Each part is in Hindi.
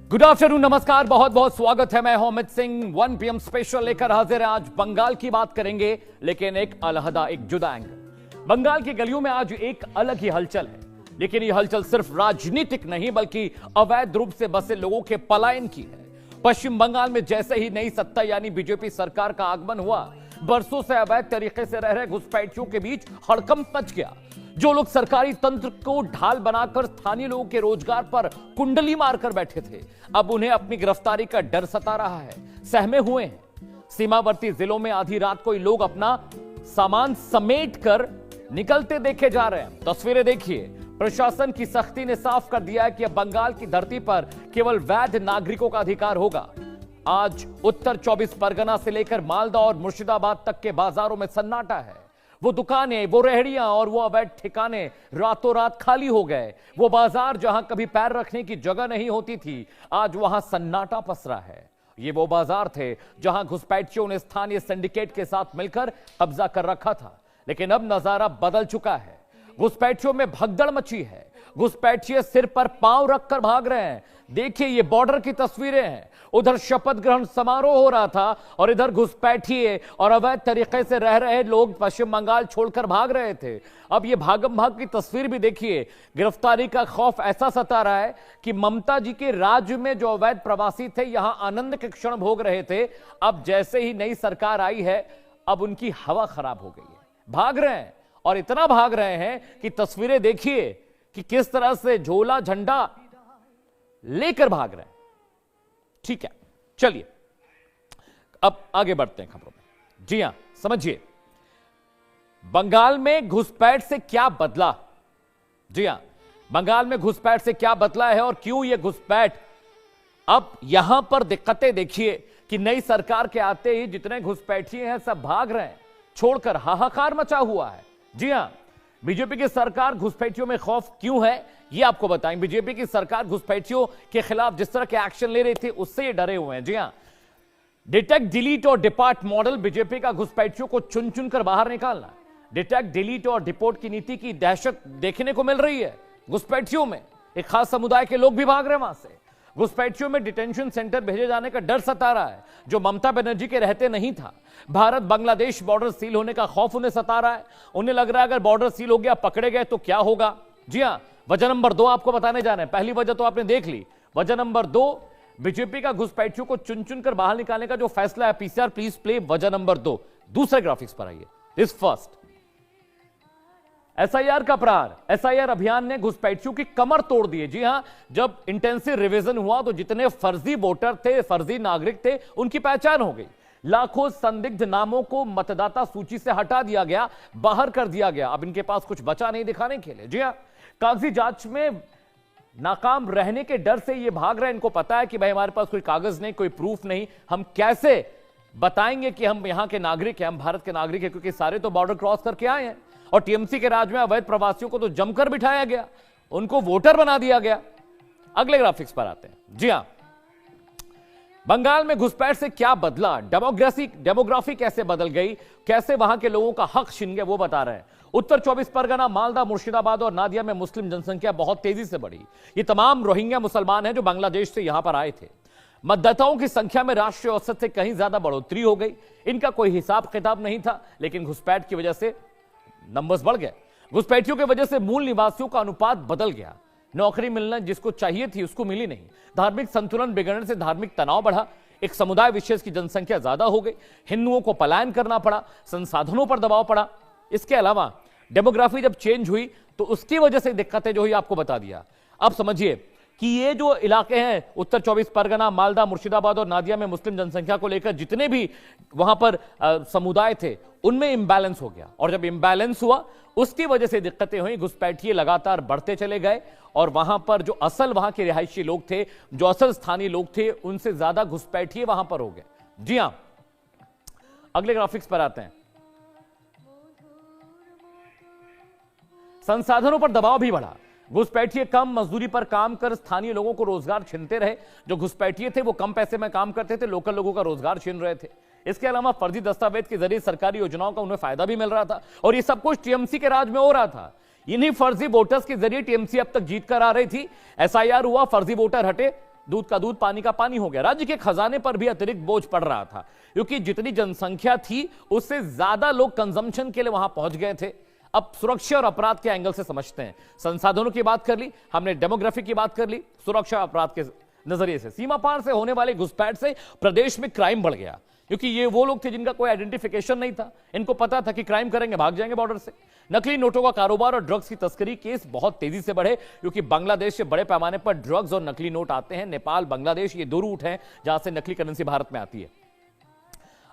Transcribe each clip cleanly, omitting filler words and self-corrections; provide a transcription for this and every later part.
गुड आफ्टरनून, नमस्कार, बहुत बहुत स्वागत है। मैं हूं अमित सिंह। 1 PM स्पेशल लेकर हाजिर है। आज बंगाल की बात करेंगे, लेकिन एक अलहदा, एक जुदा एंगल। बंगाल की गलियों में आज एक अलग ही हलचल है, लेकिन यह हलचल सिर्फ राजनीतिक नहीं बल्कि अवैध रूप से बसे लोगों के पलायन की है। पश्चिम बंगाल में जैसे ही नई सत्ता यानी बीजेपी सरकार का आगमन हुआ, बरसों से अवैध तरीके से रह रहे घुसपैठियों के बीच हड़कंप मच गया। जो लोग सरकारी तंत्र को ढाल बनाकर स्थानीय लोगों के रोजगार पर कुंडली मारकर बैठे थे, अब उन्हें अपनी गिरफ्तारी का डर सता रहा है, सहमे हुए हैं। सीमावर्ती जिलों में आधी रात को लोग अपना सामान समेट कर निकलते देखे जा रहे हैं। तस्वीरें देखिए। प्रशासन की सख्ती ने साफ कर दिया है कि अब बंगाल की धरती पर केवल वैध नागरिकों का अधिकार होगा। आज उत्तर 24 परगना से लेकर मालदा और मुर्शिदाबाद तक के बाजारों में सन्नाटा है। वो दुकानें, वो रेहड़ियां और वो अवैध ठिकाने रातों रात खाली हो गए। वो बाजार जहां कभी पैर रखने की जगह नहीं होती थी, आज वहां सन्नाटा पसरा है। ये वो बाजार थे जहां घुसपैठियों ने स्थानीय सिंडिकेट के साथ मिलकर कब्जा कर रखा था, लेकिन अब नजारा बदल चुका है। घुसपैठियों में भगदड़ मची है। घुसपैठिए सिर पर पांव रखकर भाग रहे हैं। देखिए, ये बॉर्डर की तस्वीरें हैं। उधर शपथ ग्रहण समारोह हो रहा था और इधर घुसपैठिए और अवैध तरीके से रह रहे लोग पश्चिम बंगाल छोड़कर भाग रहे थे। अब ये भागम भाग की तस्वीर भी देखिए। गिरफ्तारी का खौफ ऐसा सता रहा है कि ममता जी के राज्य में जो अवैध प्रवासी थे, यहां आनंद के क्षण भोग रहे थे, अब जैसे ही नई सरकार आई है, अब उनकी हवा खराब हो गई है। भाग रहे हैं और इतना भाग रहे हैं कि तस्वीरें देखिए कि किस तरह से झोला झंडा लेकर भाग रहे हैं। ठीक है, चलिए अब आगे बढ़ते हैं खबरों में। जी हां, समझिए बंगाल में घुसपैठ से क्या बदला। जी हां, बंगाल में घुसपैठ से क्या बदला है और क्यों यह घुसपैठ। अब यहां पर दिक्कतें देखिए कि नई सरकार के आते ही जितने घुसपैठिए हैं सब भाग रहे हैं, छोड़कर हाहाकार मचा हुआ है। जी हां, बीजेपी की सरकार घुसपैठियों में खौफ क्यों है, यह आपको बताएं। बीजेपी की सरकार घुसपैठियों के खिलाफ जिस तरह के एक्शन ले रही थी, उससे ये डरे हुए हैं। जी हां, डिटेक्ट, डिलीट और डिपार्ट मॉडल बीजेपी का घुसपैठियों को चुन चुन कर बाहर निकालना। डिटेक्ट, डिलीट और डिपोर्ट की नीति की दहशत देखने को मिल रही है घुसपैठियों में। एक खास समुदाय के लोग भी भाग रहे हैं वहां से। घुसपैठियों में डिटेंशन सेंटर भेजे जाने का डर सता रहा है, जो ममता बनर्जी के रहते नहीं था। भारत बांग्लादेश बॉर्डर सील होने का खौफ उन्हें सता रहा है। उन्हें लग रहा है अगर बॉर्डर सील हो गया, पकड़े गए तो क्या होगा। जी हां, वजह नंबर 2 आपको बताने जा रहे हैं। पहली वजह तो आपने देख ली। वजह नंबर 2, बीजेपी का घुसपैठियों को चुन चुन कर बाहर निकालने का जो फैसला है। पीसीआर प्लीज प्ले वजह नंबर 2। दूसरे ग्राफिक्स पर आइए। दिस फर्स्ट, एसआईआर का प्रहार। एसआईआर अभियान ने घुसपैठियों की कमर तोड़ दी है। जी हां, जब इंटेंसिव रिवीजन हुआ तो जितने फर्जी वोटर थे, फर्जी नागरिक थे, उनकी पहचान हो गई। लाखों संदिग्ध नामों को मतदाता सूची से हटा दिया गया, बाहर कर दिया गया। अब इनके पास कुछ बचा नहीं दिखाने के लिए। जी हां, कागजी जांच में नाकाम रहने के डर से ये भाग रहे हैं। इनको पता है कि भाई हमारे पास कोई कागज नहीं, कोई प्रूफ नहीं, हम कैसे बताएंगे कि हम यहां के नागरिक हैं, हम भारत के नागरिक हैं, क्योंकि सारे तो बॉर्डर क्रॉस करके आए हैं। और टीएमसी के राज में अवैध प्रवासियों को तो जमकर बिठाया गया, उनको वोटर बना दिया गया। अगले ग्राफिक्स पर आते हैं। जी हां, बंगाल में घुसपैठ से क्या बदला, डेमोग्राफी कैसे बदल गई, कैसे वहां के लोगों का हक छिन गया, वो बता रहे हैं। उत्तर 24 परगना, मालदा, मुर्शिदाबाद और नादिया में मुस्लिम जनसंख्या बहुत तेजी से बढ़ी। ये तमाम रोहिंग्या मुसलमान हैं जो बांग्लादेश से यहां पर आए थे। मतदाताओं की संख्या में राष्ट्रीय औसत से कहीं ज्यादा बढ़ोतरी हो गई। इनका कोई हिसाब किताब नहीं था, लेकिन घुसपैठ की वजह से नंबर्स बढ़ गए। घुसपैठियों की वजह से मूल निवासियों का अनुपात बदल गया। नौकरी मिलना जिसको चाहिए थी उसको मिली नहीं। धार्मिक संतुलन बिगड़ने से धार्मिक तनाव बढ़ा। एक समुदाय विशेष की जनसंख्या ज्यादा हो गई। हिंदुओं को पलायन करना पड़ा, संसाधनों पर दबाव पड़ा। इसके अलावा डेमोग्राफी जब चेंज हुई तो उसकी वजह से दिक्कतें जो हुई आपको बता दिया। अब समझिए कि ये जो इलाके हैं उत्तर 24 परगना, मालदा, मुर्शिदाबाद और नादिया में मुस्लिम जनसंख्या को लेकर जितने भी वहां पर समुदाय थे, उनमें इंबैलेंस हो गया। और जब इंबैलेंस हुआ उसकी वजह से दिक्कतें हुई। घुसपैठिए लगातार बढ़ते चले गए और वहां पर जो असल वहां के रिहायशी लोग थे, जो असल स्थानीय लोग थे, उनसे ज्यादा घुसपैठिए वहां पर हो गए। जी हां, अगले ग्राफिक्स पर आते हैं। संसाधनों पर दबाव भी बढ़ा। घुसपैठिए कम मजदूरी पर काम कर स्थानीय लोगों को रोजगार छीनते रहे। जो घुसपैठिए थे वो कम पैसे में काम करते थे, लोकल लोगों का रोजगार छीन रहे थे। इसके अलावा फर्जी दस्तावेज के जरिए सरकारी योजनाओं का उन्हें फायदा भी मिल रहा था और ये सब कुछ टीएमसी के राज में हो रहा था। इन्हीं फर्जी वोटर्स के जरिए टीएमसी अब तक जीत कर आ रही थी। एसआईआर हुआ, फर्जी वोटर हटे, दूध का दूध पानी का पानी हो गया। राज्य के खजाने पर भी अतिरिक्त बोझ पड़ रहा था, क्योंकि जितनी जनसंख्या थी उससे ज्यादा लोग कंजम्पशन के लिए वहां पहुंच गए थे। अब सुरक्षा और अपराध के एंगल से समझते हैं। संसाधनों की बात कर ली हमने, डेमोग्राफी की बात कर ली, सुरक्षा अपराध के नजरिए से सीमा पार से होने वाले घुसपैठ से प्रदेश में क्राइम बढ़ गया, क्योंकि ये वो लोग थे जिनका कोई आइडेंटिफिकेशन नहीं था। इनको पता था कि क्राइम करेंगे भाग जाएंगे बॉर्डर से। नकली नोटों का कारोबार और ड्रग्स की तस्करी केस बहुत तेजी से बढ़े, क्योंकि बांग्लादेश से बड़े पैमाने पर ड्रग्स और नकली नोट आते हैं। नेपाल, बांग्लादेश, ये दो रूट हैं जहां से नकली करेंसी भारत में आती है।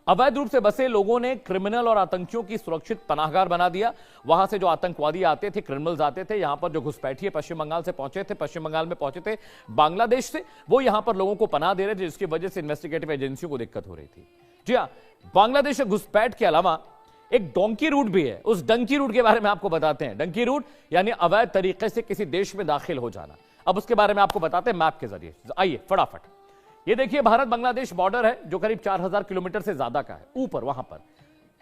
अवैध रूप से बसे लोगों ने क्रिमिनल और आतंकियों की सुरक्षित पनाहगार बना दिया। वहां से जो आतंकवादी आते थे, क्रिमिनल्स आते थे, यहां पर जो घुसपैठिए पश्चिम बंगाल से पहुंचे थे, पश्चिम बंगाल में पहुंचे थे बांग्लादेश से, वो यहां पर लोगों को पनाह दे रहे थे, जिसकी वजह से इन्वेस्टिगेटिव एजेंसियों को दिक्कत हो रही थी। जी हां, बांग्लादेश से घुसपैठ के अलावा एक डोंकी रूट भी है। उस डंकी रूट के बारे में आपको बताते हैं। डंकी रूट यानी अवैध तरीके से किसी देश में दाखिल हो जाना। अब उसके बारे में आपको बताते हैं मैप के जरिए। आइए फटाफट, ये देखिए भारत बांग्लादेश बॉर्डर है जो करीब 4000 किलोमीटर से ज्यादा का है। ऊपर वहां पर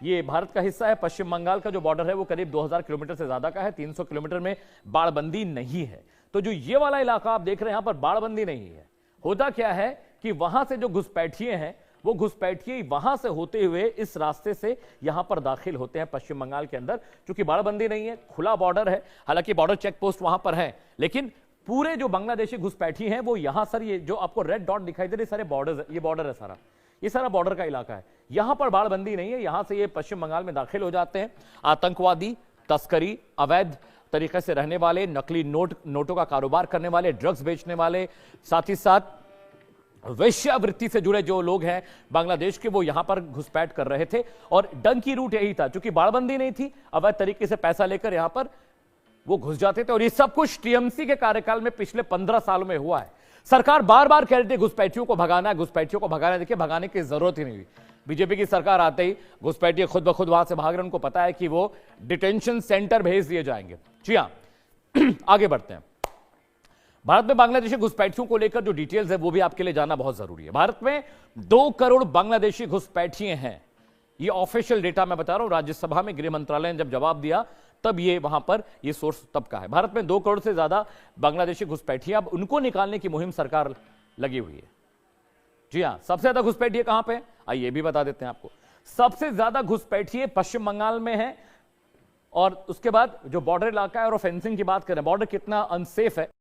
ये भारत का हिस्सा है। पश्चिम बंगाल का जो बॉर्डर है वो करीब 2000 किलोमीटर से ज्यादा का है। 300 किलोमीटर में बाड़बंदी नहीं है। तो जो ये वाला इलाका आप देख रहे हैं, यहां पर बाड़बंदी नहीं है। होता क्या है कि वहां से जो घुसपैठिए हैं, वो घुसपैठिए वहां से होते हुए इस रास्ते से यहां पर दाखिल होते हैं पश्चिम बंगाल के अंदर। क्योंकि बाड़बंदी नहीं है, खुला बॉर्डर है। हालांकि बॉर्डर चेक पोस्ट वहां पर है, लेकिन पूरे जो बांग्लादेशी घुसपैठी हैं वो यहां सर, ये जो आपको रेड डॉट दिखाई दे रहे सारे बॉर्डर, ये बॉर्डर है सारा, ये सारा बॉर्डर का इलाका है। यहां पर बाड़बंदी नहीं है। यहां से ये पश्चिम बंगाल में दाखिल हो जाते हैं। आतंकवादी, तस्करी, अवैध तरीके से रहने वाले, नकली नोटों का कारोबार करने वाले, ड्रग्स बेचने वाले, साथ ही साथ वेश्यावृत्ति से जुड़े जो लोग हैं बांग्लादेश के, वो यहां पर घुसपैठ कर रहे थे। और डंकी रूट यही था, क्योंकि बाड़बंदी नहीं थी, अवैध तरीके से पैसा लेकर यहां पर वो घुस जाते थे। और ये सब कुछ टीएमसी के कार्यकाल में पिछले 15 सालों में हुआ है। सरकार बार बार कह रही थी घुसपैठियों को भगाना है, घुसपैठियों को भगाना है। देखिए, भगाने की जरूरत ही नहीं हुई। बीजेपी की सरकार आते ही घुसपैठिए खुद ब खुद वहां से भाग रहे हैं। उनको पता है कि वो डिटेंशन सेंटर भेज दिए जाएंगे। जी हां, आगे बढ़ते हैं। भारत में बांग्लादेशी घुसपैठियों को लेकर जो डिटेल्स है वो भी आपके लिए जानना बहुत जरूरी है। भारत में 2 करोड़ बांग्लादेशी घुसपैठिए हैं। ये ऑफिशियल डेटा मैं बता रहा हूं। राज्यसभा में गृह मंत्रालय ने जब जवाब दिया तब ये वहां पर ये सोर्स तब का है। भारत में 2 करोड़ से ज्यादा बांग्लादेशी घुसपैठिए, अब उनको निकालने की मुहिम सरकार लगी हुई है। जी हां, सबसे ज्यादा घुसपैठिए कहां पे? आइए भी बता देते हैं आपको। सबसे ज्यादा घुसपैठिए पश्चिम बंगाल में है, और उसके बाद जो बॉर्डर इलाका है और फेंसिंग की बात करें, बॉर्डर कितना अनसेफ है